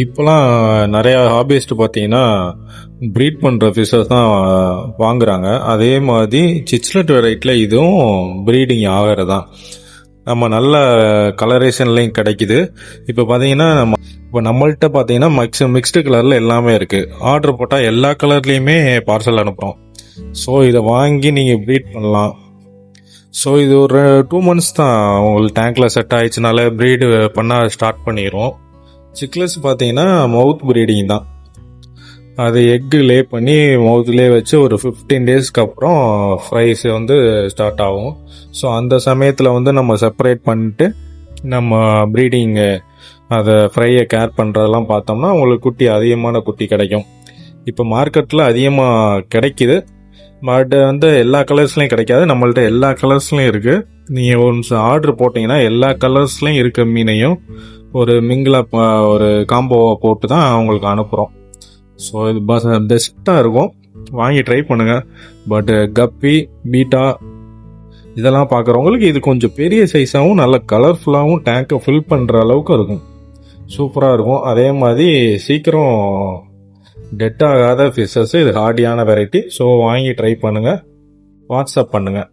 இப்போலாம் நிறையா ஹாபிஸ்ட் பார்த்தீங்கன்னா ப்ரீட் பண்ணுற ஃபிஷஸ் தான் வாங்குறாங்க. அதே மாதிரி சிச்லெட் வெரைட்டியில் இதுவும் ப்ரீடிங் ஆகிறது தான். நம்ம நல்ல கலரேஷன்லையும் கிடைக்குது. இப்போ பார்த்தீங்கன்னா நம்மள்கிட்ட பார்த்தீங்கன்னா மிக்ஸ்டு கலரில் எல்லாமே இருக்குது. ஆர்டர் போட்டால் எல்லா கலர்லேயுமே பார்சல் அனுப்புகிறோம். ஸோ இதை வாங்கி நீங்கள் ப்ரீட் பண்ணலாம். ஸோ இது ஒரு 2 months தான் உங்களுக்கு டேங்க்கில் செட் ஆயிடுச்சுனால ப்ரீடு பண்ண ஸ்டார்ட் பண்ணிடும். சிக்லெஸ் பார்த்தீங்கன்னா மவுத் ப்ரீடிங் தான். அது எக்கு லே பண்ணி மவுத்லேயே வச்சு ஒரு 15 daysக்கு அப்புறம் ஃப்ரைஸ் வந்து ஸ்டார்ட் ஆகும். ஸோ அந்த சமயத்தில் வந்து நம்ம செப்பரேட் பண்ணிட்டு நம்ம ப்ரீடிங்கு அதை ஃப்ரையை கேர் பண்ணுறதெல்லாம் பார்த்தோம்னா உங்களுக்கு குட்டி அதிகமான குட்டி கிடைக்கும். இப்போ மார்க்கெட்டில் அதிகமாக கிடைக்கிது. பட் வந்து எல்லா கலர்ஸ்லையும் கிடைக்காது. நம்மள்ட்ட எல்லா கலர்ஸ்லையும் இருக்குது. நீங்கள் ஒன்ஸ் ஆர்டர் போட்டிங்கன்னா எல்லா கலர்ஸ்லையும் இருக்க மீனையும் ஒரு மிங்கிளாக ஒரு காம்போவை போட்டு தான் அவங்களுக்கு அனுப்புகிறோம். ஸோ இது பெஸ்ட்டாக இருக்கும், வாங்கி ட்ரை பண்ணுங்கள். பட் கப்பி பீட்டா இதெல்லாம் பார்க்குறவங்களுக்கு இது கொஞ்சம் பெரிய சைஸாகவும் நல்ல கலர்ஃபுல்லாகவும் டேங்கை ஃபில் பண்ணுற அளவுக்கு இருக்கும். சூப்பராக இருக்கும். அதே மாதிரி சீக்கிரம் டெட் ஆகாத ஃபிஷ்ஷஸ். இது ஹார்டியான வெரைட்டி. ஸோ வாங்கி ட்ரை பண்ணுங்கள், வாட்ஸ்அப் பண்ணுங்கள்.